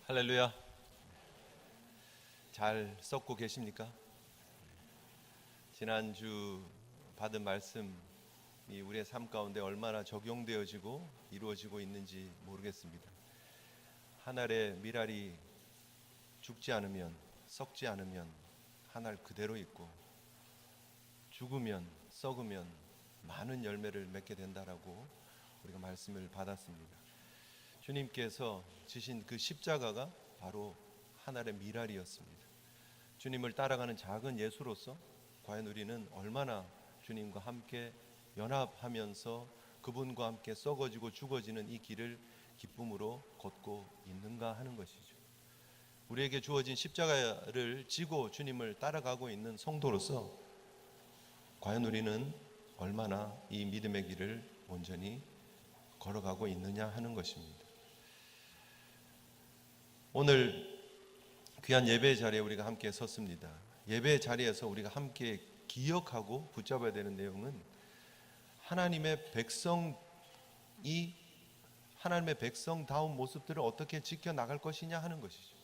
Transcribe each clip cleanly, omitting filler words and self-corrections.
할렐루야. 잘 썩고 계십니까? 지난주 받은 말씀이 우리의 삶 가운데 얼마나 적용되어지고 이루어지고 있는지 모르겠습니다. 한 알의 밀알이 죽지 않으면, 썩지 않으면 한 알 그대로 있고, 죽으면, 썩으면 많은 열매를 맺게 된다라고 우리가 말씀을 받았습니다. 주님께서 지신 그 십자가가 바로 하나의 밀알이었습니다. 주님을 따라가는 작은 예수로서 과연 우리는 얼마나 주님과 함께 연합하면서 그분과 함께 썩어지고 죽어지는 이 길을 기쁨으로 걷고 있는가 하는 것이죠. 우리에게 주어진 십자가를 지고 주님을 따라가고 있는 성도로서 과연 우리는 얼마나 이 믿음의 길을 온전히 걸어가고 있느냐 하는 것입니다. 오늘 귀한 예배 자리에 우리가 함께 섰습니다. 예배 자리에서 우리가 함께 기억하고 붙잡아야 되는 내용은 하나님의 백성이 하나님의 백성다운 모습들을 어떻게 지켜나갈 것이냐 하는 것이죠.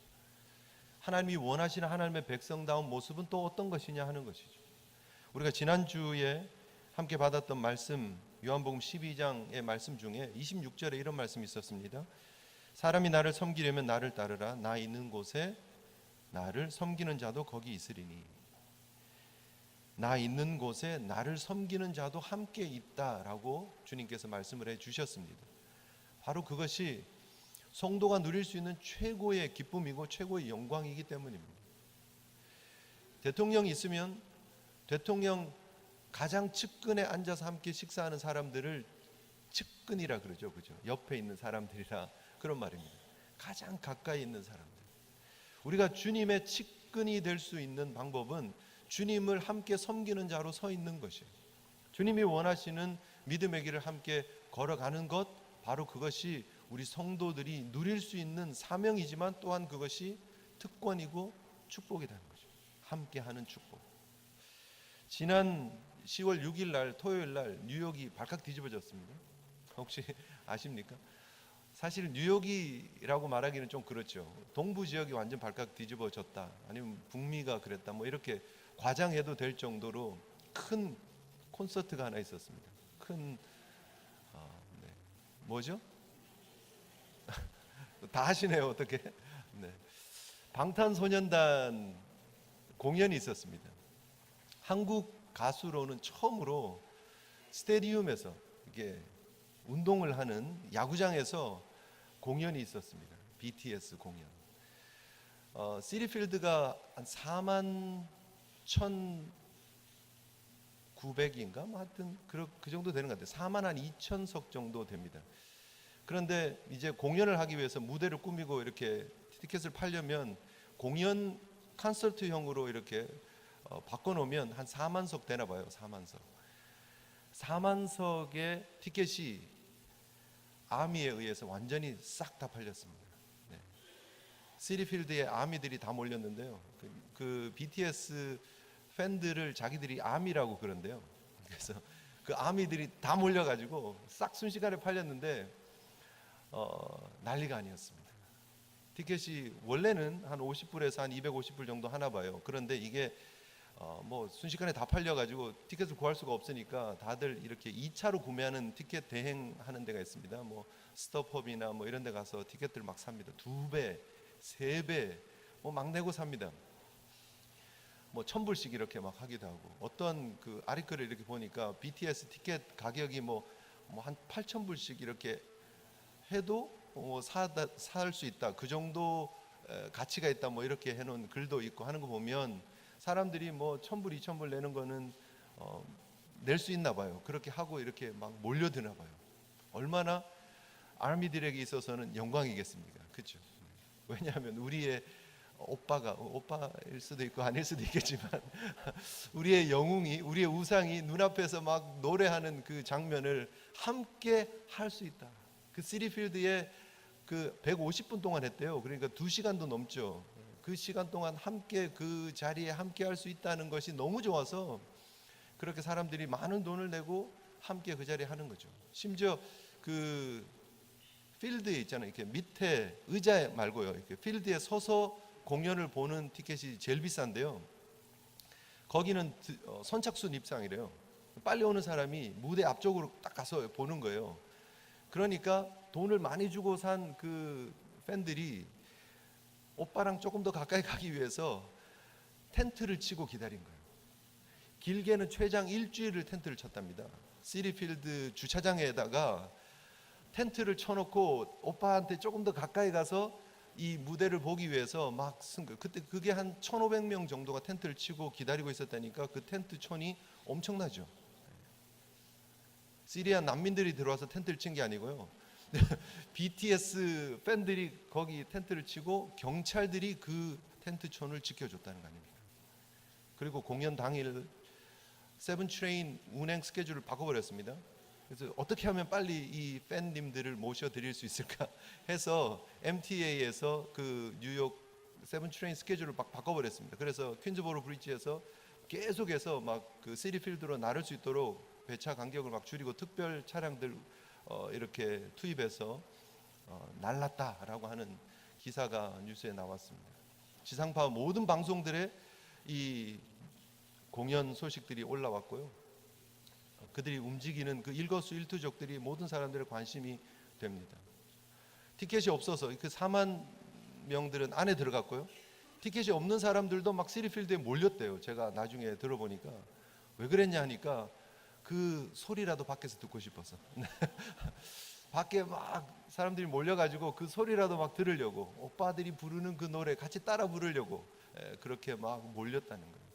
하나님이 원하시는 하나님의 백성다운 모습은 또 어떤 것이냐 하는 것이죠. 우리가 지난주에 함께 받았던 말씀, 요한복음 12장의 말씀 중에 26절에 이런 말씀이 있었습니다. 사람이 나를 섬기려면 나를 따르라. 나 있는 곳에 나를 섬기는 자도 거기 있으리니. 나 있는 곳에 나를 섬기는 자도 함께 있다라고 주님께서 말씀을 해 주셨습니다. 바로 그것이 성도가 누릴 수 있는 최고의 기쁨이고 최고의 영광이기 때문입니다. 대통령이 있으면 대통령 가장 측근에 앉아서 함께 식사하는 사람들을 측근이라 그러죠. 그죠? 옆에 있는 사람들이라 그런 말입니다. 가장 가까이 있는 사람들. 우리가 주님의 측근이 될 수 있는 방법은 주님을 함께 섬기는 자로 서 있는 것이에요. 주님이 원하시는 믿음의 길을 함께 걸어가는 것, 바로 그것이 우리 성도들이 누릴 수 있는 사명이지만 또한 그것이 특권이고 축복이라는 거죠. 함께하는 축복. 지난 10월 6일 날 토요일 날 뉴욕이 발칵 뒤집어졌습니다. 혹시 아십니까? 사실 뉴욕이라고 말하기는 좀 그렇죠. 동부 지역이 완전 발칵 뒤집어졌다, 아니면 북미가 그랬다, 뭐 이렇게 과장해도 될 정도로 큰 콘서트가 하나 있었습니다. 큰 뭐죠? 다 하시네요. 어떻게? 네. 방탄소년단 공연이 있었습니다. 한국 가수로는 처음으로 스테디움에서 이게 운동을 하는 야구장에서 공연이 있었습니다. BTS 공연. 시리필드가 한 4만 1,900인가? 뭐 하여튼 그 정도 되는 것 같아요. 4만 한 2천석 정도 됩니다. 그런데 이제 공연을 하기 위해서 무대를 꾸미고 이렇게 티켓을 팔려면 공연 콘서트형으로 이렇게 바꿔놓으면 한 4만석 되나 봐요. 4만석. 4만석의 티켓이 아미에 의해서 완전히 싹 다 팔렸습니다. 네. 시리필드에 아미들이 다 몰렸는데요. 그 BTS 팬들을 자기들이 아미라고 그런데요. 그래서 그 아미들이 다 몰려가지고 싹 순식간에 팔렸는데 난리가 아니었습니다. 티켓이 원래는 한 50불에서 한 250불 정도 하나 봐요. 그런데 이게 뭐 순식간에 다 팔려가지고 티켓을 구할 수가 없으니까 다들 이렇게 2차로 구매하는 티켓 대행하는 데가 있습니다. 뭐 스톱펍이나 뭐 이런 데 가서 티켓들 막 삽니다. 2배, 3배 뭐 막 내고 삽니다. 뭐 1,000불씩 이렇게 막 하기도 하고, 어떤 그 아리클을 이렇게 보니까 BTS 티켓 가격이 뭐 한 8,000불씩 이렇게 해도 살 수 있다, 그 정도 가치가 있다, 뭐 이렇게 해놓은 글도 있고 하는 거 보면 사람들이 뭐 1,000불, 2,000불 내는 거는 낼 수 있나 봐요. 그렇게 하고 이렇게 막 몰려드나 봐요. 얼마나 아미들에게 있어서는 영광이겠습니까? 그렇죠? 왜냐하면 우리의 오빠일 수도 있고 아닐 수도 있겠지만 우리의 영웅이, 우리의 우상이 눈앞에서 막 노래하는 그 장면을 함께 할 수 있다. 그 시리필드에 그 150분 동안 했대요. 그러니까 2시간도 넘죠. 그 시간 동안 함께 그 자리에 함께 할 수 있다는 것이 너무 좋아서 그렇게 사람들이 많은 돈을 내고 함께 그 자리에 하는 거죠. 심지어 그 필드에 있잖아요. 이렇게 밑에 의자 말고요. 이렇게 필드에 서서 공연을 보는 티켓이 제일 비싼데요. 거기는 선착순 입장이래요. 빨리 오는 사람이 무대 앞쪽으로 딱 가서 보는 거예요. 그러니까 돈을 많이 주고 산 그 팬들이 오빠랑 조금 더 가까이 가기 위해서 텐트를 치고 기다린 거예요. 길게는 최장 일주일을 텐트를 쳤답니다. 시리필드 주차장에다가 텐트를 쳐놓고 오빠한테 조금 더 가까이 가서 이 무대를 보기 위해서 막 쓴 거예요. 그때 그게 한 1,500명 정도가 텐트를 치고 기다리고 있었다니까 그 텐트 촌이 엄청나죠. 시리아 난민들이 들어와서 텐트를 친 게 아니고요. BTS 팬들이 거기 텐트를 치고 경찰들이 그 텐트촌을 지켜줬다는 거 아닙니까? 그리고 공연 당일 세븐트레인 운행 스케줄을 바꿔버렸습니다. 그래서 어떻게 하면 빨리 이 팬님들을 모셔드릴 수 있을까 해서 MTA에서 그 뉴욕 세븐트레인 스케줄을 막 바꿔버렸습니다. 그래서 퀸즈보로 브리지에서 계속해서 막 그 시리필드로 나를 수 있도록 배차 간격을 막 줄이고 특별 차량들 이렇게 투입해서 날랐다라고 하는 기사가 뉴스에 나왔습니다. 지상파 모든 방송들에 이 공연 소식들이 올라왔고요. 그들이 움직이는 그 일거수일투족들이 모든 사람들의 관심이 됩니다. 티켓이 없어서 그 4만 명들은 안에 들어갔고요. 티켓이 없는 사람들도 막 시리필드에 몰렸대요. 제가 나중에 들어보니까 왜 그랬냐 하니까 그 소리라도 밖에서 듣고 싶어서 밖에 막 사람들이 몰려가지고 그 소리라도 막 들으려고 오빠들이 부르는 그 노래 같이 따라 부르려고 그렇게 막 몰렸다는 거예요.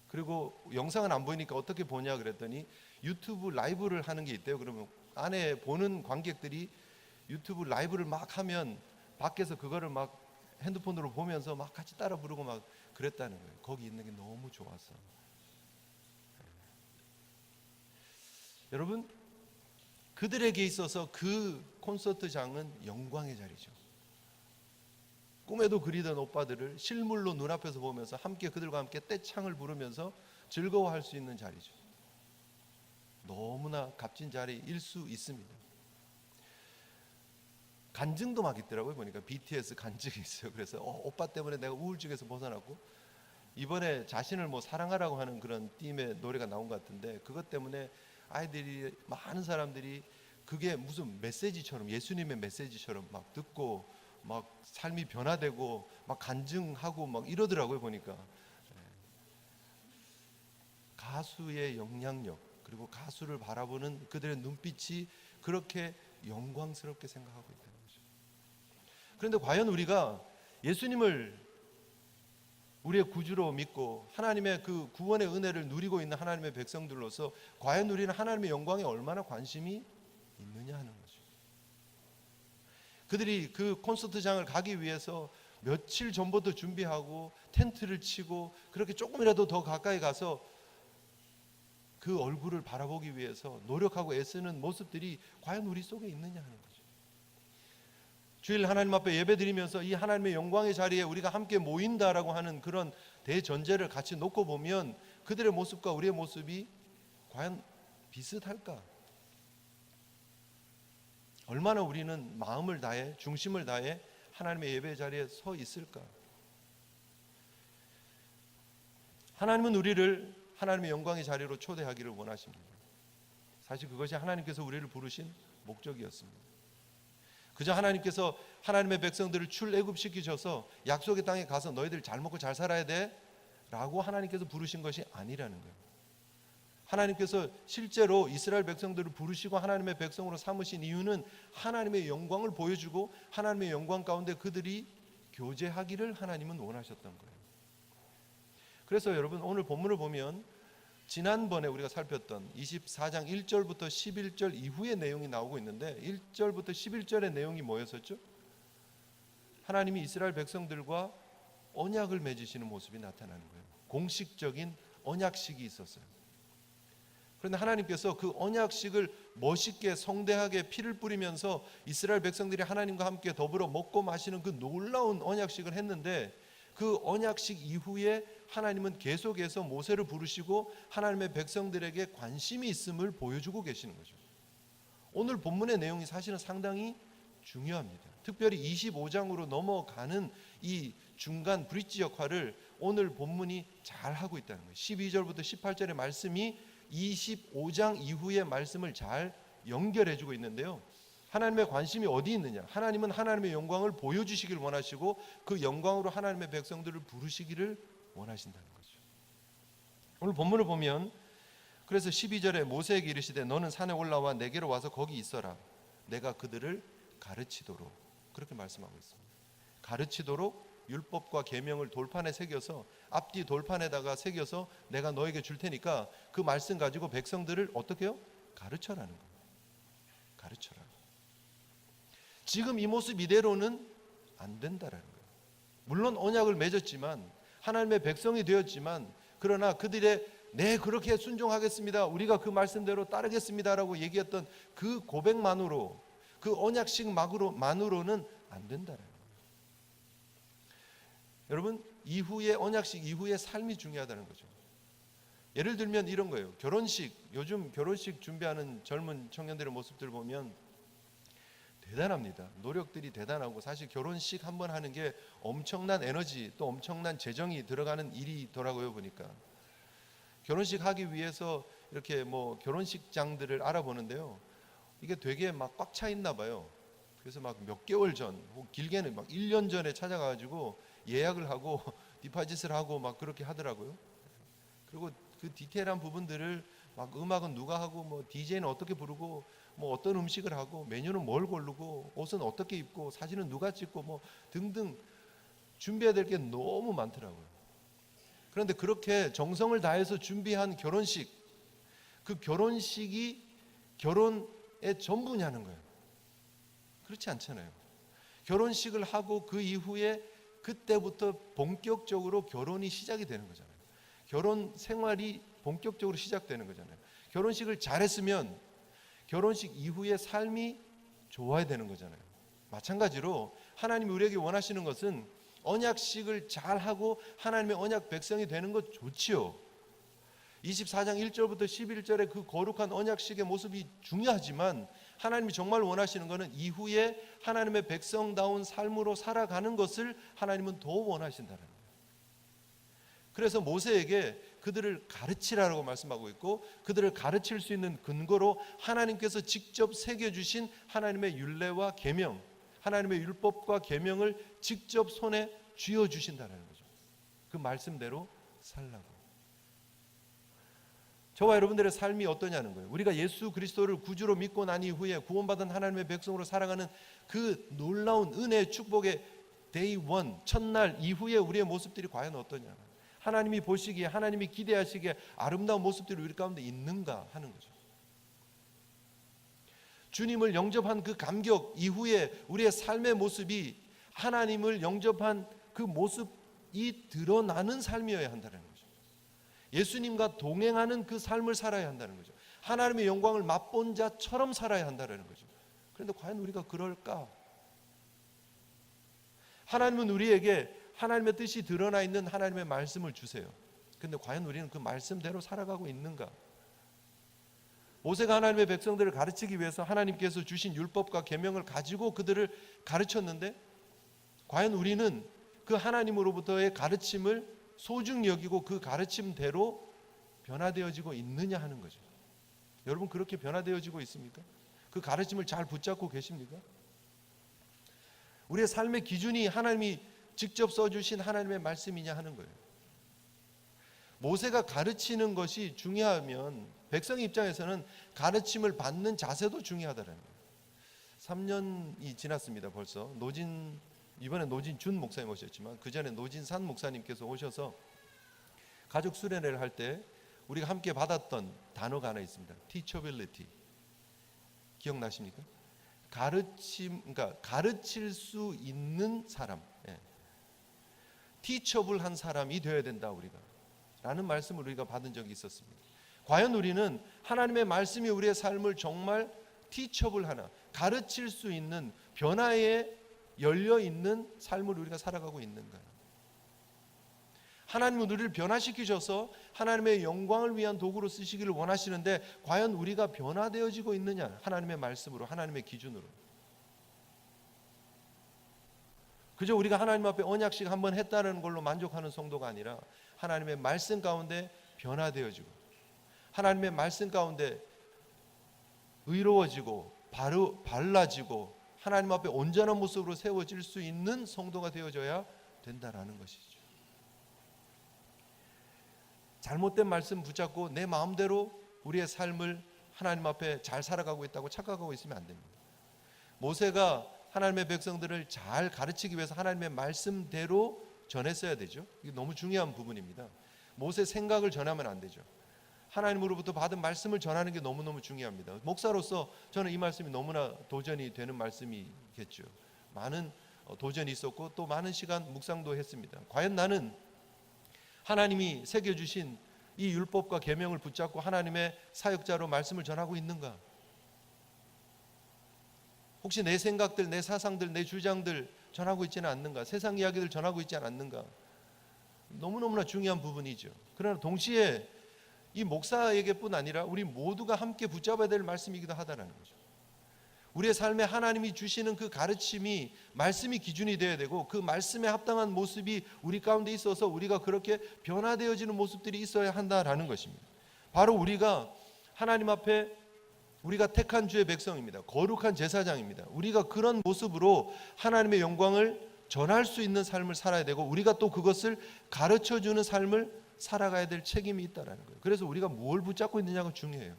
그리고 영상은 안 보이니까 어떻게 보냐 그랬더니 유튜브 라이브를 하는 게 있대요. 그러면 안에 보는 관객들이 유튜브 라이브를 막 하면 밖에서 그거를 막 핸드폰으로 보면서 막 같이 따라 부르고 막 그랬다는 거예요. 거기 있는 게 너무 좋았어. 여러분, 그들에게 있어서 그 콘서트장은 영광의 자리죠. 꿈에도 그리던 오빠들을 실물로 눈앞에서 보면서 함께 그들과 함께 떼창을 부르면서 즐거워할 수 있는 자리죠. 너무나 값진 자리일 수 있습니다. 간증도 막 있더라고요. 보니까 BTS 간증이 있어요. 그래서 오빠 때문에 내가 우울증에서 벗어났고 이번에 자신을 뭐 사랑하라고 하는 그런 띠의 노래가 나온 것 같은데 그것 때문에 아이들이 많은 사람들이 그게 무슨 메시지처럼 예수님의 메시지처럼 막 듣고 막 삶이 변화되고 막 간증하고 막 이러더라고요. 보니까 가수의 영향력 그리고 가수를 바라보는 그들의 눈빛이 그렇게 영광스럽게 생각하고 있다는 거죠. 그런데 과연 우리가 예수님을 우리의 구주로 믿고 하나님의 그 구원의 은혜를 누리고 있는 하나님의 백성들로서 과연 우리는 하나님의 영광에 얼마나 관심이 있느냐 하는 거죠. 그들이 그 콘서트장을 가기 위해서 며칠 전부터 준비하고 텐트를 치고 그렇게 조금이라도 더 가까이 가서 그 얼굴을 바라보기 위해서 노력하고 애쓰는 모습들이 과연 우리 속에 있느냐 하는 거죠. 주일 하나님 앞에 예배드리면서 이 하나님의 영광의 자리에 우리가 함께 모인다라고 하는 그런 대전제를 같이 놓고 보면 그들의 모습과 우리의 모습이 과연 비슷할까? 얼마나 우리는 마음을 다해 중심을 다해 하나님의 예배 자리에 서 있을까? 하나님은 우리를 하나님의 영광의 자리로 초대하기를 원하십니다. 사실 그것이 하나님께서 우리를 부르신 목적이었습니다. 그저 하나님께서 하나님의 백성들을 출애굽시키셔서 약속의 땅에 가서 너희들 잘 먹고 잘 살아야 돼 라고 하나님께서 부르신 것이 아니라는 거예요. 하나님께서 실제로 이스라엘 백성들을 부르시고 하나님의 백성으로 삼으신 이유는 하나님의 영광을 보여주고 하나님의 영광 가운데 그들이 교제하기를 하나님은 원하셨던 거예요. 그래서 여러분 오늘 본문을 보면 지난번에 우리가 살폈던 24장 1절부터 11절 이후의 내용이 나오고 있는데 1절부터 11절의 내용이 뭐였었죠? 하나님이 이스라엘 백성들과 언약을 맺으시는 모습이 나타나는 거예요. 공식적인 언약식이 있었어요. 그런데 하나님께서 그 언약식을 멋있게 성대하게 피를 뿌리면서 이스라엘 백성들이 하나님과 함께 더불어 먹고 마시는 그 놀라운 언약식을 했는데 그 언약식 이후에 하나님은 계속해서 모세를 부르시고 하나님의 백성들에게 관심이 있음을 보여주고 계시는 거죠. 오늘 본문의 내용이 사실은 상당히 중요합니다. 특별히 25장으로 넘어가는 이 중간 브릿지 역할을 오늘 본문이 잘 하고 있다는 거예요. 12절부터 18절의 말씀이 25장 이후의 말씀을 잘 연결해 주고 있는데요. 하나님의 관심이 어디 있느냐? 하나님은 하나님의 영광을 보여주시길 원하시고 그 영광으로 하나님의 백성들을 부르시기를 원하신다는 거죠. 오늘 본문을 보면 그래서 12절에 모세에게 이르시되 너는 산에 올라와 내게로 와서 거기 있어라. 내가 그들을 가르치도록, 그렇게 말씀하고 있습니다. 가르치도록 율법과 계명을 돌판에 새겨서, 앞뒤 돌판에다가 새겨서 내가 너에게 줄 테니까 그 말씀 가지고 백성들을 어떻게 해요? 가르쳐라는 거예요. 가르쳐라. 지금 이 모습 이대로는 안 된다라는 거예요. 물론 언약을 맺었지만, 하나님의 백성이 되었지만, 그러나 그들의 네 그렇게 순종하겠습니다, 우리가 그 말씀대로 따르겠습니다라고 얘기했던 그 고백만으로, 그 언약식만으로는 안 된다라는 거예요. 여러분, 이후의 언약식 이후의 삶이 중요하다는 거죠. 예를 들면 이런 거예요. 결혼식, 요즘 결혼식 준비하는 젊은 청년들의 모습들을 보면 대단합니다. 노력들이 대단하고, 사실 결혼식 한번 하는 게 엄청난 에너지 또 엄청난 재정이 들어가는 일이더라고요. 보니까 결혼식 하기 위해서 이렇게 뭐 결혼식장들을 알아보는데요, 이게 되게 막 꽉 차 있나 봐요. 그래서 막 몇 개월 전, 길게는 막 1년 전에 찾아가지고 예약을 하고 디파짓을 하고 막 그렇게 하더라고요. 그리고 그 디테일한 부분들을 막 음악은 누가 하고, 뭐 DJ는 어떻게 부르고, 뭐 어떤 음식을 하고, 메뉴는 뭘 고르고, 옷은 어떻게 입고, 사진은 누가 찍고, 뭐 등등 준비해야 될 게 너무 많더라고요. 그런데 그렇게 정성을 다해서 준비한 결혼식, 그 결혼식이 결혼의 전부냐는 거예요. 그렇지 않잖아요. 결혼식을 하고 그 이후에 그때부터 본격적으로 결혼이 시작이 되는 거잖아요. 결혼 생활이 본격적으로 시작되는 거잖아요. 결혼식을 잘했으면 결혼식 이후의 삶이 좋아야 되는 거잖아요. 마찬가지로 하나님이 우리에게 원하시는 것은 언약식을 잘하고 하나님의 언약 백성이 되는 것 좋지요. 24장 1절부터 11절의 그 거룩한 언약식의 모습이 중요하지만, 하나님이 정말 원하시는 것은 이후에 하나님의 백성다운 삶으로 살아가는 것을 하나님은 더 원하신다는 거예요. 그래서 모세에게 그들을 가르치라고 말씀하고 있고, 그들을 가르칠 수 있는 근거로 하나님께서 직접 새겨주신 하나님의 율례와 계명, 하나님의 율법과 계명을 직접 손에 쥐어주신다는 거죠. 그 말씀대로 살라고. 저와 여러분들의 삶이 어떠냐는 거예요. 우리가 예수 그리스도를 구주로 믿고 난 이후에 구원받은 하나님의 백성으로 살아가는 그 놀라운 은혜의 축복의 데이 원, 첫날 이후에 우리의 모습들이 과연 어떠냐. 하나님이 보시기에, 하나님이 기대하시기에 아름다운 모습들이 우리 가운데 있는가 하는 거죠. 주님을 영접한 그 감격 이후에 우리의 삶의 모습이 하나님을 영접한 그 모습이 드러나는 삶이어야 한다는 거죠. 예수님과 동행하는 그 삶을 살아야 한다는 거죠. 하나님의 영광을 맛본 자처럼 살아야 한다는 거죠. 그런데 과연 우리가 그럴까? 하나님은 우리에게 하나님의 뜻이 드러나 있는 하나님의 말씀을 주세요. 그런데 과연 우리는 그 말씀대로 살아가고 있는가? 모세가 하나님의 백성들을 가르치기 위해서 하나님께서 주신 율법과 계명을 가지고 그들을 가르쳤는데, 과연 우리는 그 하나님으로부터의 가르침을 소중히 여기고 그 가르침대로 변화되어지고 있느냐 하는 거죠. 여러분, 그렇게 변화되어지고 있습니까? 그 가르침을 잘 붙잡고 계십니까? 우리의 삶의 기준이 하나님이 직접 써주신 하나님의 말씀이냐 하는 거예요. 모세가 가르치는 것이 중요하면 백성 입장에서는 가르침을 받는 자세도 중요하다는 거예요. 3년이 지났습니다. 벌써 이번에 노진준 목사님 오셨지만, 그 전에 노진산 목사님께서 오셔서 가족 수련회를 할 때 우리가 함께 받았던 단어가 하나 있습니다. teachability. 기억나십니까? 그러니까 가르칠 수 있는 사람, teachable한 사람이 되어야 된다 우리가, 라는 말씀을 우리가 받은 적이 있었습니다. 과연 우리는 하나님의 말씀이 우리의 삶을 정말 teachable하나, 가르칠 수 있는, 변화에 열려있는 삶을 우리가 살아가고 있는가요? 하나님은 우리를 변화시키셔서 하나님의 영광을 위한 도구로 쓰시기를 원하시는데, 과연 우리가 변화되어지고 있느냐? 하나님의 말씀으로, 하나님의 기준으로. 그저 우리가 하나님 앞에 언약식 한번 했다는 걸로 만족하는 성도가 아니라 하나님의 말씀 가운데 변화되어지고 하나님의 말씀 가운데 의로워지고 발라지고 하나님 앞에 온전한 모습으로 세워질 수 있는 성도가 되어져야 된다라는 것이죠. 잘못된 말씀 붙잡고 내 마음대로 우리의 삶을 하나님 앞에 잘 살아가고 있다고 착각하고 있으면 안 됩니다. 모세가 하나님의 백성들을 잘 가르치기 위해서 하나님의 말씀대로 전했어야 되죠. 이게 너무 중요한 부분입니다. 모세 생각을 전하면 안 되죠. 하나님으로부터 받은 말씀을 전하는 게 너무너무 중요합니다. 목사로서 저는 이 말씀이 너무나 도전이 되는 말씀이겠죠. 많은 도전이 있었고 또 많은 시간 묵상도 했습니다. 과연 나는 하나님이 새겨주신 이 율법과 계명을 붙잡고 하나님의 사역자로 말씀을 전하고 있는가? 혹시 내 생각들, 내 사상들, 내 주장들 전하고 있지는 않는가? 세상 이야기들 전하고 있지 않는가? 너무너무나 중요한 부분이죠. 그러나 동시에 이 목사에게뿐 아니라 우리 모두가 함께 붙잡아야 될 말씀이기도 하다는 거죠. 우리의 삶에 하나님이 주시는 그 가르침이 말씀이 기준이 되어야 되고 그 말씀에 합당한 모습이 우리 가운데 있어서 우리가 그렇게 변화되어지는 모습들이 있어야 한다라는 것입니다. 바로 우리가 하나님 앞에 우리가 택한 주의 백성입니다. 거룩한 제사장입니다. 우리가 그런 모습으로 하나님의 영광을 전할 수 있는 삶을 살아야 되고 우리가 또 그것을 가르쳐주는 삶을 살아가야 될 책임이 있다는 거예요. 그래서 우리가 뭘 붙잡고 있느냐가 중요해요.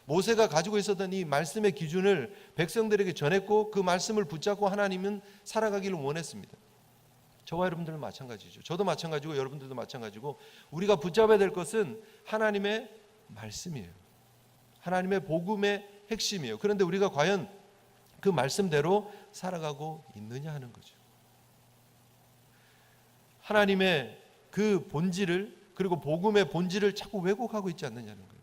모세가 가지고 있었던 이 말씀의 기준을 백성들에게 전했고 그 말씀을 붙잡고 하나님은 살아가기를 원했습니다. 저와 여러분들은 마찬가지죠. 저도 마찬가지고 여러분들도 마찬가지고 우리가 붙잡아야 될 것은 하나님의 말씀이에요. 하나님의 복음의 핵심이에요. 그런데 우리가 과연 그 말씀대로 살아가고 있느냐 하는 거죠. 하나님의 그 본질을 그리고 복음의 본질을 자꾸 왜곡하고 있지 않느냐는 거예요.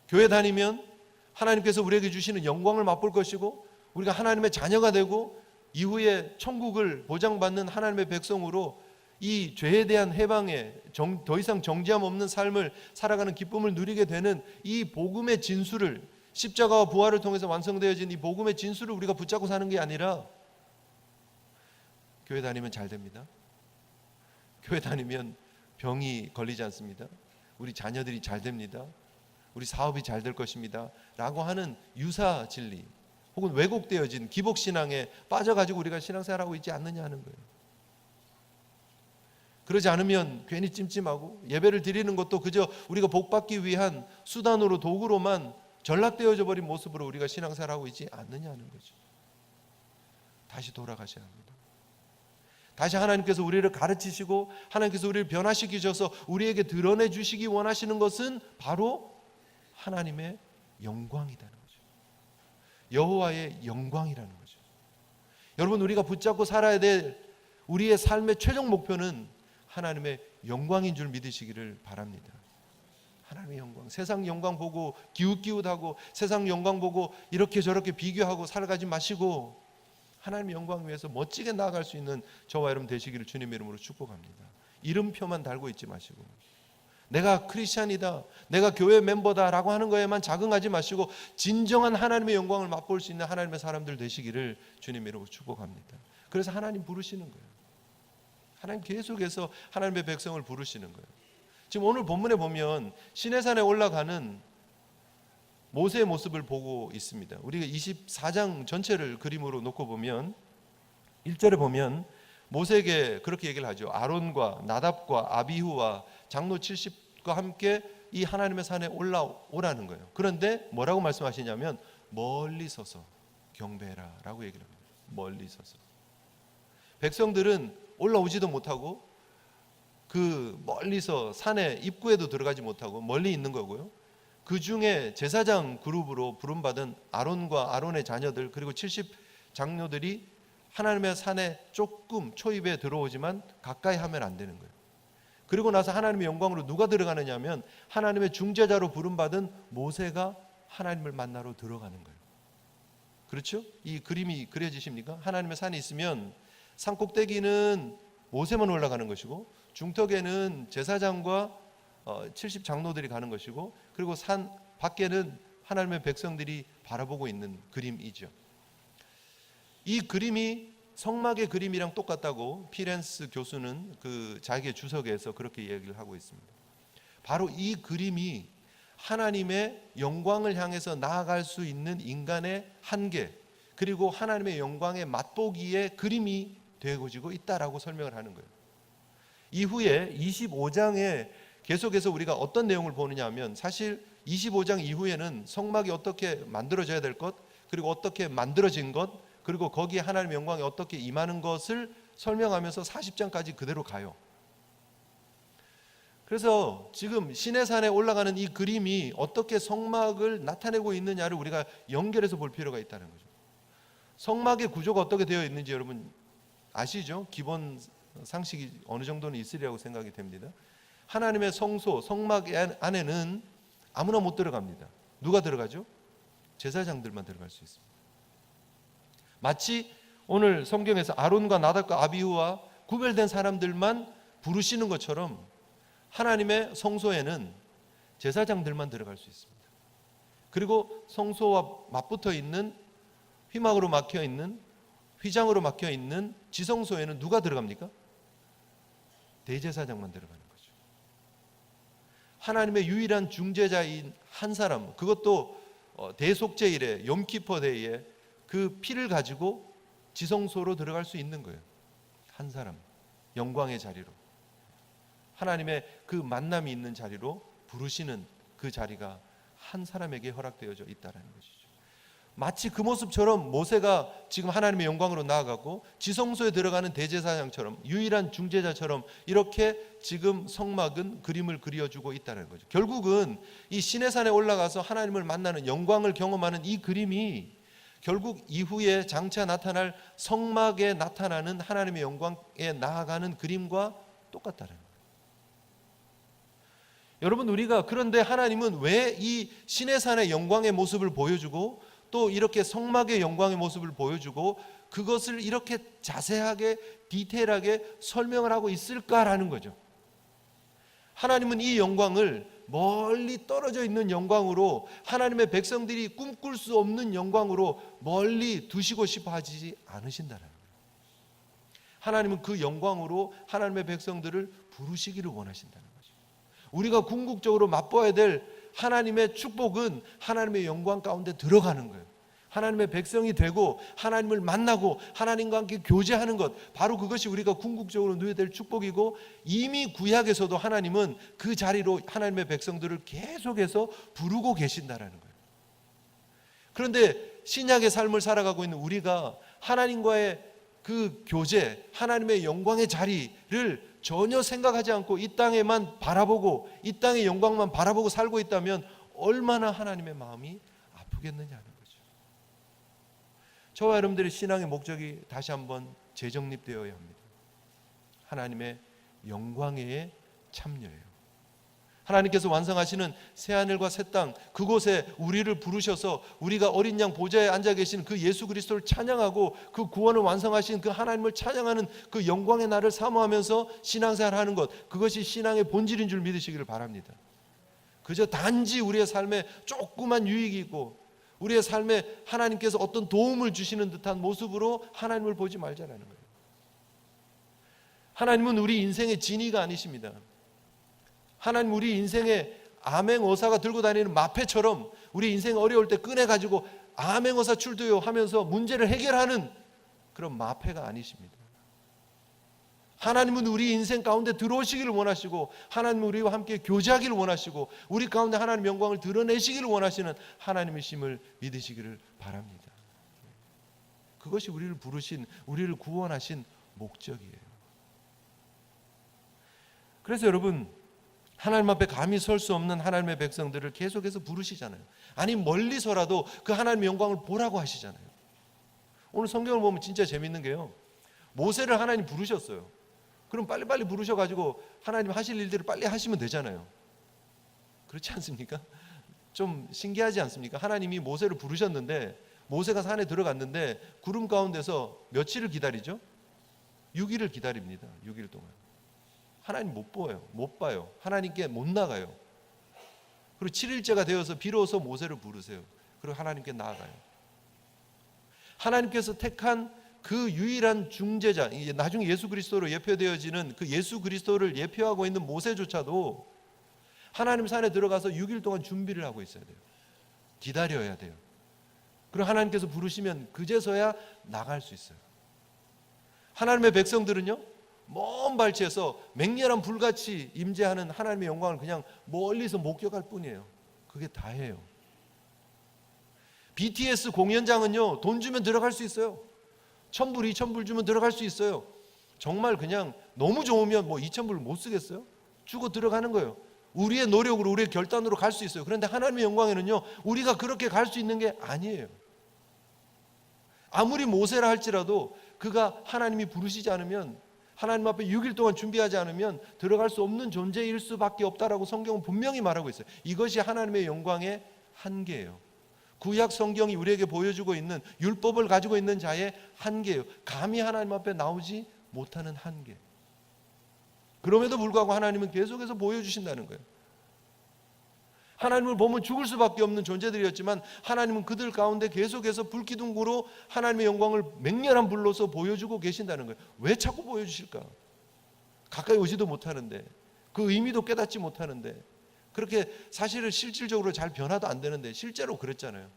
교회 다니면 하나님께서 우리에게 주시는 영광을 맛볼 것이고 우리가 하나님의 자녀가 되고 이후에 천국을 보장받는 하나님의 백성으로 이 죄에 대한 해방에 더 이상 정죄함 없는 삶을 살아가는 기쁨을 누리게 되는 이 복음의 진수를 십자가와 부활을 통해서 완성되어진 이 복음의 진수를 우리가 붙잡고 사는 게 아니라 교회 다니면 잘 됩니다. 교회 다니면 병이 걸리지 않습니다. 우리 자녀들이 잘 됩니다. 우리 사업이 잘 될 것입니다. 라고 하는 유사 진리 혹은 왜곡되어진 기복신앙에 빠져가지고 우리가 신앙생활하고 있지 않느냐 하는 거예요. 그러지 않으면 괜히 찜찜하고 예배를 드리는 것도 그저 우리가 복받기 위한 수단으로 도구로만 전락되어져 버린 모습으로 우리가 신앙생활하고 있지 않느냐 하는 거죠. 다시 돌아가셔야 합니다. 다시 하나님께서 우리를 가르치시고 하나님께서 우리를 변화시키셔서 우리에게 드러내 주시기 원하시는 것은 바로 하나님의 영광이라는 거죠. 여호와의 영광이라는 거죠. 여러분 우리가 붙잡고 살아야 될 우리의 삶의 최종 목표는 하나님의 영광인 줄 믿으시기를 바랍니다. 하나님의 영광, 세상 영광 보고 기웃기웃하고 세상 영광 보고 이렇게 저렇게 비교하고 살아가지 마시고 하나님의 영광 위해서 멋지게 나아갈 수 있는 저와 여러분 되시기를 주님의 이름으로 축복합니다. 이름표만 달고 있지 마시고 내가 크리스찬이다, 내가 교회 멤버다라고 하는 거에만 자긍하지 마시고 진정한 하나님의 영광을 맛볼 수 있는 하나님의 사람들 되시기를 주님의 이름으로 축복합니다. 그래서 하나님 부르시는 거예요. 하나님 계속해서 하나님의 백성을 부르시는 거예요. 지금 오늘 본문에 보면 시내산에 올라가는 모세의 모습을 보고 있습니다. 우리가 24장 전체를 그림으로 놓고 보면 1절에 보면 모세에게 그렇게 얘기를 하죠. 아론과 나답과 아비후와 장로 70과 함께 이 하나님의 산에 올라오라는 거예요. 그런데 뭐라고 말씀하시냐면 멀리 서서 경배해라 라고 얘기를 합니다. 멀리 서서. 백성들은 올라오지도 못하고 그 멀리서 산의 입구에도 들어가지 못하고 멀리 있는 거고요. 그 중에 제사장 그룹으로 부름받은 아론과 아론의 자녀들 그리고 70 장로들이 하나님의 산에 조금 초입에 들어오지만 가까이 하면 안 되는 거예요. 그리고 나서 하나님의 영광으로 누가 들어가느냐 하면 하나님의 중재자로 부름받은 모세가 하나님을 만나러 들어가는 거예요. 그렇죠? 이 그림이 그려지십니까? 하나님의 산이 있으면 산 꼭대기는 모세만 올라가는 것이고 중턱에는 제사장과 70 장로들이 가는 것이고 그리고 산 밖에는 하나님의 백성들이 바라보고 있는 그림이죠. 이 그림이 성막의 그림이랑 똑같다고 피렌스 교수는 그 자기의 주석에서 그렇게 얘기를 하고 있습니다. 바로 이 그림이 하나님의 영광을 향해서 나아갈 수 있는 인간의 한계, 그리고 하나님의 영광의 맛보기의 그림이 되어지고 있다라고 설명을 하는 거예요. 이후에 25장에 계속해서 우리가 어떤 내용을 보느냐 하면, 사실 25장 이후에는 성막이 어떻게 만들어져야 될 것, 그리고 어떻게 만들어진 것, 그리고 거기에 하나님의 영광이 어떻게 임하는 것을 설명하면서 40장까지 그대로 가요. 그래서 지금 시내산에 올라가는 이 그림이 어떻게 성막을 나타내고 있느냐를 우리가 연결해서 볼 필요가 있다는 거죠. 성막의 구조가 어떻게 되어 있는지 여러분 아시죠? 기본 상식이 어느 정도는 있으리라고 생각이 됩니다. 하나님의 성소, 성막 안에는 아무나 못 들어갑니다. 누가 들어가죠? 제사장들만 들어갈 수 있습니다. 마치 오늘 성경에서 아론과 나답과 아비후와 구별된 사람들만 부르시는 것처럼 하나님의 성소에는 제사장들만 들어갈 수 있습니다. 그리고 성소와 맞붙어 있는 휘막으로 막혀 있는, 휘장으로 막혀 있는 지성소에는 누가 들어갑니까? 대제사장만 들어가는 거죠. 하나님의 유일한 중재자인 한 사람, 그것도 대속죄일에, 욤키퍼 데이에 그 피를 가지고 지성소로 들어갈 수 있는 거예요. 한 사람, 영광의 자리로, 하나님의 그 만남이 있는 자리로 부르시는 그 자리가 한 사람에게 허락되어져 있다는 것이죠. 마치 그 모습처럼 모세가 지금 하나님의 영광으로 나아가고 지성소에 들어가는 대제사장처럼, 유일한 중재자처럼 이렇게 지금 성막은 그림을 그려주고 있다는 거죠. 결국은 이 시내산에 올라가서 하나님을 만나는, 영광을 경험하는 이 그림이 결국 이후에 장차 나타날 성막에 나타나는 하나님의 영광에 나아가는 그림과 똑같다는 거예요. 여러분, 우리가 그런데 하나님은 왜 이 시내산의 영광의 모습을 보여주고 또 이렇게 성막의 영광의 모습을 보여주고 그것을 이렇게 자세하게 디테일하게 설명을 하고 있을까라는 거죠. 하나님은 이 영광을 멀리 떨어져 있는 영광으로, 하나님의 백성들이 꿈꿀 수 없는 영광으로 멀리 두시고 싶어 하지 않으신다는 거예요. 하나님은 그 영광으로 하나님의 백성들을 부르시기를 원하신다는 거죠. 우리가 궁극적으로 맛보아야 될 하나님의 축복은 하나님의 영광 가운데 들어가는 거예요. 하나님의 백성이 되고 하나님을 만나고 하나님과 함께 교제하는 것, 바로 그것이 우리가 궁극적으로 누려야 될 축복이고, 이미 구약에서도 하나님은 그 자리로 하나님의 백성들을 계속해서 부르고 계신다라는 거예요. 그런데 신약의 삶을 살아가고 있는 우리가 하나님과의 그 교제, 하나님의 영광의 자리를 전혀 생각하지 않고 이 땅에만 바라보고 이 땅의 영광만 바라보고 살고 있다면 얼마나 하나님의 마음이 아프겠느냐는 거죠. 저와 여러분들의 신앙의 목적이 다시 한번 재정립되어야 합니다. 하나님의 영광에 참여해요. 하나님께서 완성하시는 새하늘과 새 땅, 그곳에 우리를 부르셔서 우리가 어린 양 보좌에 앉아 계신 그 예수 그리스도를 찬양하고 그 구원을 완성하신 그 하나님을 찬양하는 그 영광의 날을 사모하면서 신앙생활하는 것, 그것이 신앙의 본질인 줄 믿으시기를 바랍니다. 그저 단지 우리의 삶에 조그만 유익이 있고 우리의 삶에 하나님께서 어떤 도움을 주시는 듯한 모습으로 하나님을 보지 말자라는 거예요. 하나님은 우리 인생의 진의가 아니십니다. 하나님 우리 인생의 암행어사가 들고 다니는 마패처럼 우리 인생 어려울 때 꺼내가지고 암행어사 출두요 하면서 문제를 해결하는 그런 마패가 아니십니다. 하나님은 우리 인생 가운데 들어오시기를 원하시고, 하나님은 우리와 함께 교제하기를 원하시고, 우리 가운데 하나님의 영광을 드러내시기를 원하시는 하나님이심을 믿으시기를 바랍니다. 그것이 우리를 부르신, 우리를 구원하신 목적이에요. 그래서 여러분, 하나님 앞에 감히 설 수 없는 하나님의 백성들을 계속해서 부르시잖아요. 아니 멀리서라도 그 하나님의 영광을 보라고 하시잖아요. 오늘 성경을 보면 진짜 재밌는 게요, 모세를 하나님 부르셨어요. 그럼 빨리빨리 부르셔가지고 하나님 하실 일들을 빨리 하시면 되잖아요. 그렇지 않습니까? 좀 신기하지 않습니까? 하나님이 모세를 부르셨는데 모세가 산에 들어갔는데 구름 가운데서 며칠을 기다리죠? 6일을 기다립니다. 6일 동안. 하나님 못 봐요. 하나님께 못 나가요. 그리고 7일째가 되어서 비로소 모세를 부르세요. 그리고 하나님께 나아가요. 하나님께서 택한 그 유일한 중재자, 나중에 예수 그리스도로 예표되어지는 그 예수 그리스도를 예표하고 있는 모세조차도 하나님 산에 들어가서 6일 동안 준비를 하고 있어야 돼요. 기다려야 돼요. 그리고 하나님께서 부르시면 그제서야 나갈 수 있어요. 하나님의 백성들은요, 먼 발치에서 맹렬한 불같이 임재하는 하나님의 영광을 그냥 멀리서 목격할 뿐이에요. 그게 다예요. BTS 공연장은요, 돈 주면 들어갈 수 있어요. 1,000불, 2,000불 주면 들어갈 수 있어요. 정말 그냥 너무 좋으면 뭐 2,000불 못 쓰겠어요? 주고 들어가는 거예요. 우리의 노력으로, 우리의 결단으로 갈 수 있어요. 그런데 하나님의 영광에는요, 우리가 그렇게 갈 수 있는 게 아니에요. 아무리 모세라 할지라도 그가 하나님이 부르시지 않으면, 하나님 앞에 6일 동안 준비하지 않으면 들어갈 수 없는 존재일 수밖에 없다라고 성경은 분명히 말하고 있어요. 이것이 하나님의 영광의 한계예요. 구약 성경이 우리에게 보여주고 있는 율법을 가지고 있는 자의 한계예요. 감히 하나님 앞에 나오지 못하는 한계. 그럼에도 불구하고 하나님은 계속해서 보여주신다는 거예요. 하나님을 보면 죽을 수밖에 없는 존재들이었지만 하나님은 그들 가운데 계속해서 불기둥으로 하나님의 영광을 맹렬한 불로서 보여주고 계신다는 거예요. 왜 자꾸 보여주실까? 가까이 오지도 못하는데, 그 의미도 깨닫지 못하는데, 그렇게 사실은 실질적으로 잘 변화도 안 되는데 실제로 그랬잖아요.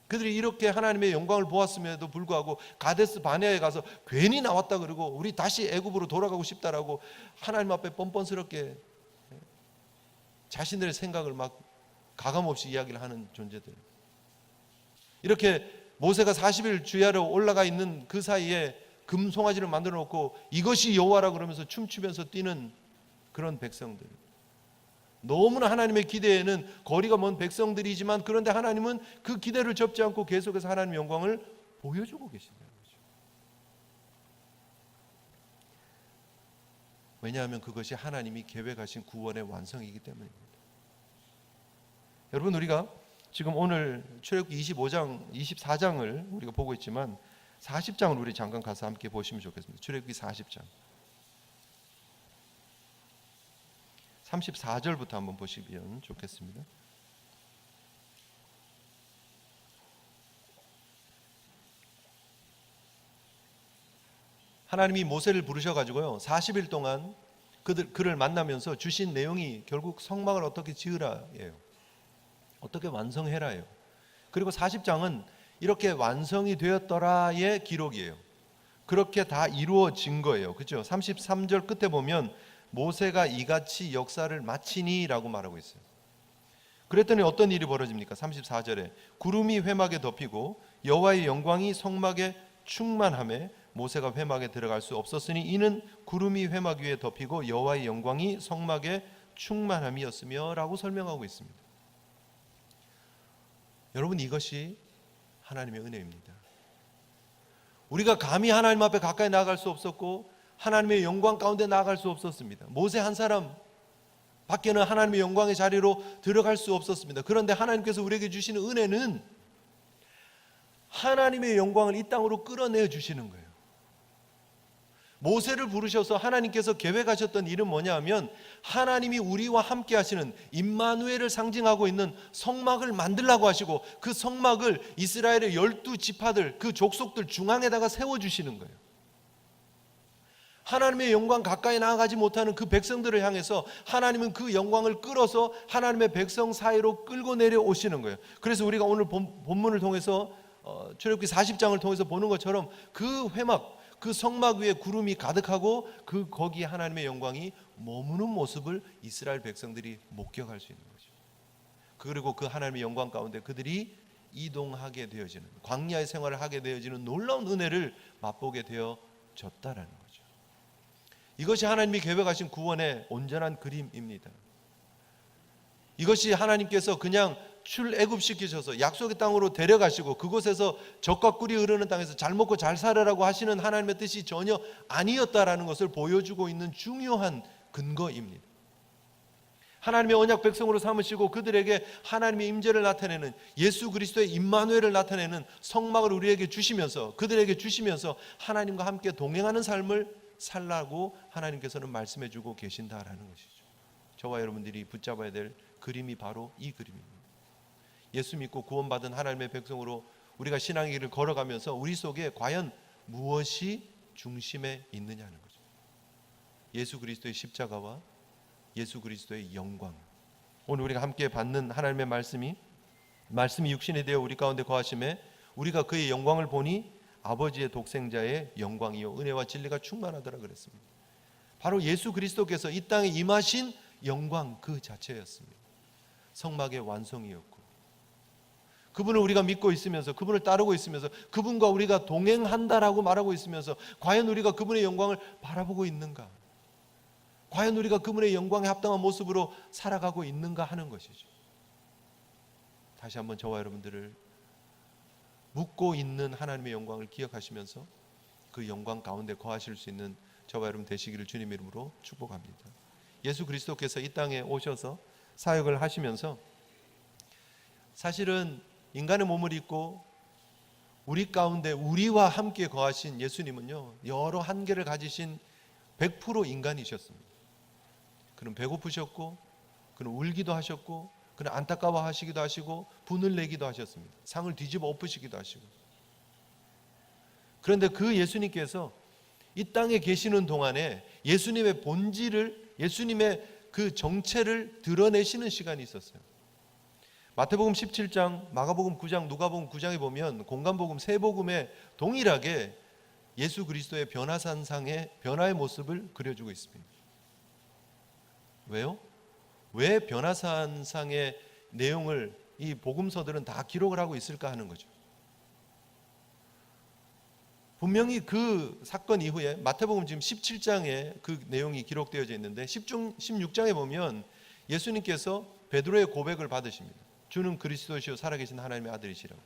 그들이 이렇게 하나님의 영광을 보았음에도 불구하고 가데스 바네아에 가서 괜히 나왔다 그러고 우리 다시 애굽으로 돌아가고 싶다라고 하나님 앞에 뻔뻔스럽게 자신들의 생각을 막 가감없이 이야기를 하는 존재들. 이렇게 모세가 40일 주야로 올라가 있는 그 사이에 금송아지를 만들어 놓고 이것이 여호와라 그러면서 춤추면서 뛰는 그런 백성들. 너무나 하나님의 기대에는 거리가 먼 백성들이지만 그런데 하나님은 그 기대를 접지 않고 계속해서 하나님의 영광을 보여주고 계신다는 거죠. 왜냐하면 그것이 하나님이 계획하신 구원의 완성이기 때문입니다. 여러분, 우리가 지금 오늘 출애굽기 25장, 24장을 우리가 보고 있지만 40장을 우리 잠깐 가서 함께 보시면 좋겠습니다. 출애굽기 40장 34절부터 한번 보시면 좋겠습니다. 하나님이 모세를 부르셔가지고요 40일 동안 그를 만나면서 주신 내용이 결국 성막을 어떻게 지으라예요. 어떻게 완성해라예요. 그리고 40장은 이렇게 완성이 되었더라의 기록이에요. 그렇게 다 이루어진 거예요. 그렇죠? 33절 끝에 보면 모세가 이같이 역사를 마치니 라고 말하고 있어요. 그랬더니 어떤 일이 벌어집니까? 34절에 구름이 회막에 덮이고 여호와의 영광이 성막에 충만하며 모세가 회막에 들어갈 수 없었으니 이는 구름이 회막 위에 덮이고 여호와의 영광이 성막에 충만함이었으며 라고 설명하고 있습니다. 여러분, 이것이 하나님의 은혜입니다. 우리가 감히 하나님 앞에 가까이 나아갈 수 없었고 하나님의 영광 가운데 나아갈 수 없었습니다. 모세 한 사람 밖에는 하나님의 영광의 자리로 들어갈 수 없었습니다. 그런데 하나님께서 우리에게 주시는 은혜는 하나님의 영광을 이 땅으로 끌어내어 주시는 거예요. 모세를 부르셔서 하나님께서 계획하셨던 일은 뭐냐 하면 하나님이 우리와 함께 하시는 임마누엘을 상징하고 있는 성막을 만들라고 하시고 그 성막을 이스라엘의 12지파들 그 족속들 중앙에다가 세워주시는 거예요. 하나님의 영광 가까이 나아가지 못하는 그 백성들을 향해서 하나님은 그 영광을 끌어서 하나님의 백성 사이로 끌고 내려오시는 거예요. 그래서 우리가 오늘 본문을 통해서 출애굽기 40장을 통해서 보는 것처럼 그 회막, 그 성막 위에 구름이 가득하고 그 거기에 하나님의 영광이 머무는 모습을 이스라엘 백성들이 목격할 수 있는 거죠. 그리고 그 하나님의 영광 가운데 그들이 이동하게 되어지는, 광야의 생활을 하게 되어지는 놀라운 은혜를 맛보게 되어졌다라는 거죠. 이것이 하나님이 계획하신 구원의 온전한 그림입니다. 이것이 하나님께서 그냥 출애굽시키셔서 약속의 땅으로 데려가시고 그곳에서 젖과 꿀이 흐르는 땅에서 잘 먹고 잘 살으라고 하시는 하나님의 뜻이 전혀 아니었다라는 것을 보여주고 있는 중요한 근거입니다. 하나님의 언약 백성으로 삼으시고 그들에게 하나님의 임재를 나타내는 예수 그리스도의 임마누엘을 나타내는 성막을 우리에게 주시면서 그들에게 주시면서 하나님과 함께 동행하는 삶을 살라고 하나님께서는 말씀해 주고 계신다라는 것이죠. 저와 여러분들이 붙잡아야 될 그림이 바로 이 그림입니다. 예수 믿고 구원받은 하나님의 백성으로 우리가 신앙의 길을 걸어가면서 우리 속에 과연 무엇이 중심에 있느냐는 거죠. 예수 그리스도의 십자가와 예수 그리스도의 영광. 오늘 우리가 함께 받는 하나님의 말씀이 육신이 되어 우리 가운데 거하심에 우리가 그의 영광을 보니 아버지의 독생자의 영광이요 은혜와 진리가 충만하더라 그랬습니다. 바로 예수 그리스도께서 이 땅에 임하신 영광 그 자체였습니다. 성막의 완성이었고, 그분을 우리가 믿고 있으면서, 그분을 따르고 있으면서, 그분과 우리가 동행한다라고 말하고 있으면서 과연 우리가 그분의 영광을 바라보고 있는가? 과연 우리가 그분의 영광에 합당한 모습으로 살아가고 있는가 하는 것이죠. 다시 한번 저와 여러분들을 묻고 있는 하나님의 영광을 기억하시면서 그 영광 가운데 거하실 수 있는 저와 여러분 되시기를 주님 이름으로 축복합니다. 예수 그리스도께서 이 땅에 오셔서 사역을 하시면서 사실은 인간의 몸을 입고 우리 가운데 우리와 함께 거하신 예수님은요, 여러 한계를 가지신 100% 인간이셨습니다. 그는 배고프셨고, 그는 울기도 하셨고, 그는 안타까워하시기도 하시고, 분을 내기도 하셨습니다. 상을 뒤집어 엎으시기도 하시고. 그런데 그 예수님께서 이 땅에 계시는 동안에 예수님의 본질을, 예수님의 그 정체를 드러내시는 시간이 있었어요. 마태복음 17장, 마가복음 9장, 누가복음 9장에 보면 공관복음 세 복음에 동일하게 예수 그리스도의 변화산상의 변화의 모습을 그려주고 있습니다. 왜요? 왜 변화산상의 내용을 이 복음서들은 다 기록을 하고 있을까 하는 거죠. 분명히 그 사건 이후에 마태복음 지금 17장에 그 내용이 기록되어져 있는데 16장에 보면 예수님께서 베드로의 고백을 받으십니다. 주는 그리스도시요 살아계신 하나님의 아들이시라고.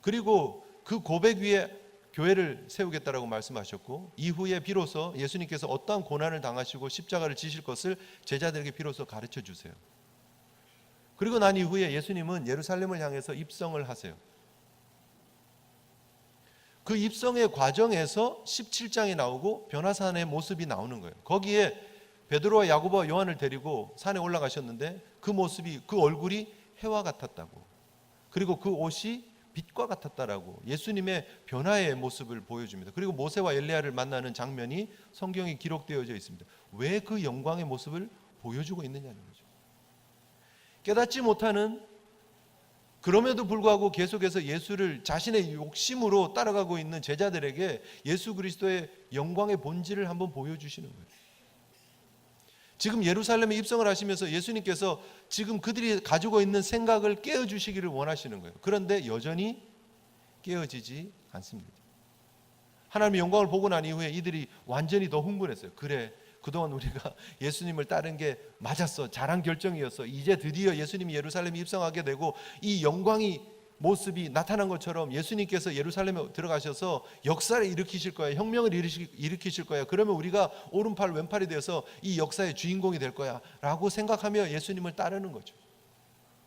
그리고 그 고백 위에 교회를 세우겠다라고 말씀하셨고, 이후에 비로소 예수님께서 어떠한 고난을 당하시고 십자가를 지실 것을 제자들에게 비로소 가르쳐 주세요. 그리고 난 이후에 예수님은 예루살렘을 향해서 입성을 하세요. 그 입성의 과정에서 17장이 나오고 변화산의 모습이 나오는 거예요. 거기에 베드로와 야고보와 요한을 데리고 산에 올라가셨는데 그 모습이, 그 얼굴이 해와 같았다고, 그리고 그 옷이 빛과 같았다라고 예수님의 변화의 모습을 보여줍니다. 그리고 모세와 엘리야를 만나는 장면이 성경에 기록되어져 있습니다. 왜 그 영광의 모습을 보여주고 있느냐는 거죠. 깨닫지 못하는, 그럼에도 불구하고 계속해서 예수를 자신의 욕심으로 따라가고 있는 제자들에게 예수 그리스도의 영광의 본질을 한번 보여주시는 거예요. 지금 예루살렘에 입성을 하시면서 예수님께서 지금 그들이 가지고 있는 생각을 깨워주시기를 원하시는 거예요. 그런데 여전히 깨어지지 않습니다. 하나님의 영광을 보고 난 이후에 이들이 완전히 더 흥분했어요. 그래, 그동안 우리가 예수님을 따른 게 맞았어, 잘한 결정이었어. 이제 드디어 예수님이 예루살렘에 입성하게 되고 이 영광이 모습이 나타난 것처럼 예수님께서 예루살렘에 들어가셔서 역사를 일으키실 거야, 혁명을 일으키실 거야. 그러면 우리가 오른팔 왼팔이 되어서 이 역사의 주인공이 될 거야 라고 생각하며 예수님을 따르는 거죠.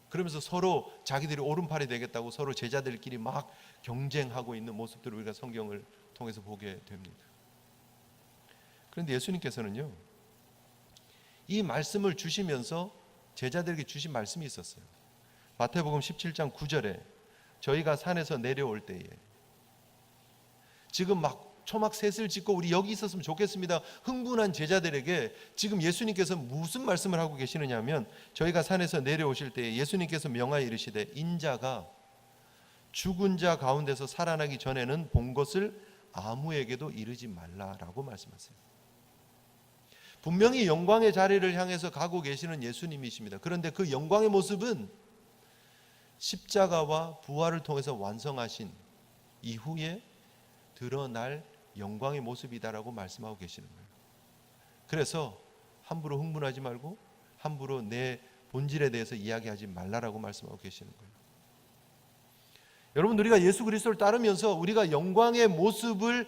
그러면서 서로 자기들이 오른팔이 되겠다고 서로 제자들끼리 막 경쟁하고 있는 모습들을 우리가 성경을 통해서 보게 됩니다. 그런데 예수님께서는요, 이 말씀을 주시면서 제자들에게 주신 말씀이 있었어요. 마태복음 17장 9절에 저희가 산에서 내려올 때에, 지금 막 초막 셋을 짓고 우리 여기 있었으면 좋겠습니다 흥분한 제자들에게 지금 예수님께서 무슨 말씀을 하고 계시느냐 하면, 저희가 산에서 내려오실 때에 예수님께서 명하여 이르시되 인자가 죽은 자 가운데서 살아나기 전에는 본 것을 아무에게도 이르지 말라라고 말씀하세요. 분명히 영광의 자리를 향해서 가고 계시는 예수님이십니다. 그런데 그 영광의 모습은 십자가와 부활을 통해서 완성하신 이후에 드러날 영광의 모습이다라고 말씀하고 계시는 거예요. 그래서 함부로 흥분하지 말고 함부로 내 본질에 대해서 이야기하지 말라라고 말씀하고 계시는 거예요. 여러분, 우리가 예수 그리스도를 따르면서 우리가 영광의 모습을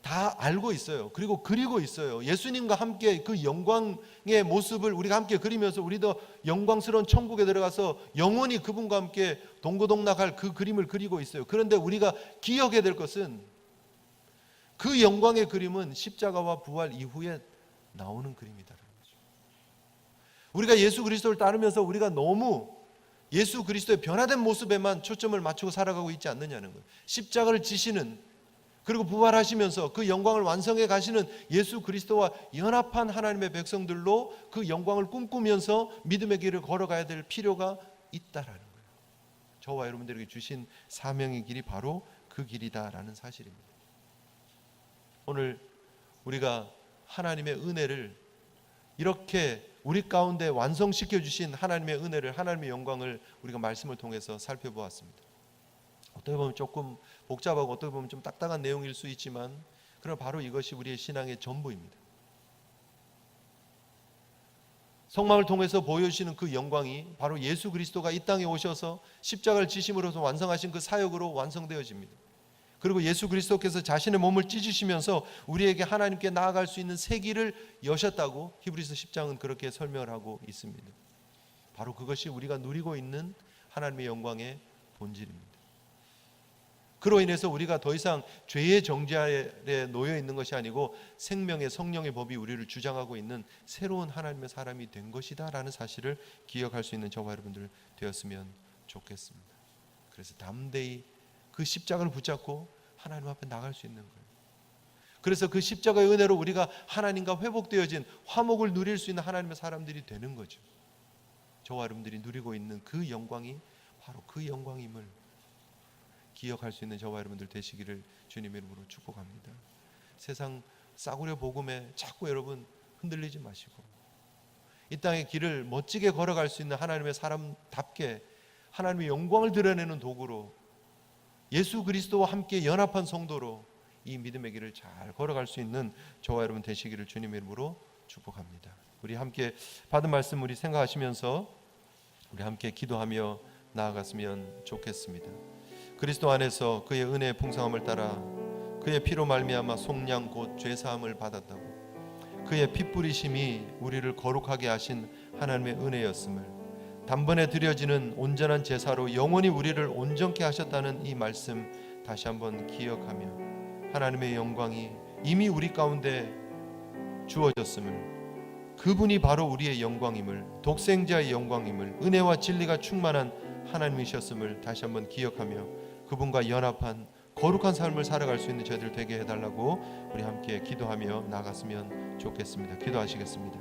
다 알고 있어요. 그리고 그리고 있어요. 예수님과 함께 그 영광의 모습을 우리가 함께 그리면서 우리도 영광스러운 천국에 들어가서 영원히 그분과 함께 동고동락할 그 그림을 그리고 있어요. 그런데 우리가 기억해야 될 것은 그 영광의 그림은 십자가와 부활 이후에 나오는 그림이다라는 거죠. 우리가 예수 그리스도를 따르면서 우리가 너무 예수 그리스도의 변화된 모습에만 초점을 맞추고 살아가고 있지 않느냐는 거예요. 십자가를 지시는 그리고 부활하시면서 그 영광을 완성해 가시는 예수 그리스도와 연합한 하나님의 백성들로 그 영광을 꿈꾸면서 믿음의 길을 걸어가야 될 필요가 있다라는 거예요. 저와 여러분들에게 주신 사명의 길이 바로 그 길이다라는 사실입니다. 오늘 우리가 하나님의 은혜를 이렇게 우리 가운데 완성시켜 주신 하나님의 은혜를, 하나님의 영광을 우리가 말씀을 통해서 살펴보았습니다. 어떻게 보면 조금 복잡하고 어떻게 보면 좀 딱딱한 내용일 수 있지만, 그러나 바로 이것이 우리의 신앙의 전부입니다. 성막을 통해서 보여주시는 그 영광이 바로 예수 그리스도가 이 땅에 오셔서 십자가를 지심으로서 완성하신 그 사역으로 완성되어집니다. 그리고 예수 그리스도께서 자신의 몸을 찢으시면서 우리에게 하나님께 나아갈 수 있는 새 길을 여셨다고 히브리서 10장은 그렇게 설명을 하고 있습니다. 바로 그것이 우리가 누리고 있는 하나님의 영광의 본질입니다. 그로 인해서 우리가 더 이상 죄의 정죄에 놓여 있는 것이 아니고 생명의 성령의 법이 우리를 주장하고 있는 새로운 하나님의 사람이 된 것이다 라는 사실을 기억할 수 있는 저와 여러분들 되었으면 좋겠습니다. 그래서 담대히 그 십자가를 붙잡고 하나님 앞에 나갈 수 있는 거예요. 그래서 그 십자가의 은혜로 우리가 하나님과 회복되어진 화목을 누릴 수 있는 하나님의 사람들이 되는 거죠. 저와 여러분들이 누리고 있는 그 영광이 바로 그 영광임을 기억할 수 있는 저와 여러분들 되시기를 주님의 이름으로 축복합니다. 세상 싸구려 복음에 자꾸 여러분 흔들리지 마시고 이 땅의 길을 멋지게 걸어갈 수 있는 하나님의 사람답게 하나님의 영광을 드러내는 도구로 예수 그리스도와 함께 연합한 성도로 이 믿음의 길을 잘 걸어갈 수 있는 저와 여러분 되시기를 주님의 이름으로 축복합니다. 우리 함께 받은 말씀 우리 생각하시면서 우리 함께 기도하며 나아갔으면 좋겠습니다. 그리스도 안에서 그의 은혜의 풍성함을 따라 그의 피로 말미암아 속량 곧 죄사함을 받았다고, 그의 피 뿌리심이 우리를 거룩하게 하신 하나님의 은혜였음을, 단번에 드려지는 온전한 제사로 영원히 우리를 온전케 하셨다는 이 말씀 다시 한번 기억하며 하나님의 영광이 이미 우리 가운데 주어졌음을, 그분이 바로 우리의 영광임을, 독생자의 영광임을, 은혜와 진리가 충만한 하나님이셨음을 다시 한번 기억하며 그분과 연합한 거룩한 삶을 살아갈 수 있는 저희들 되게 해달라고 우리 함께 기도하며 나갔으면 좋겠습니다. 기도하시겠습니다.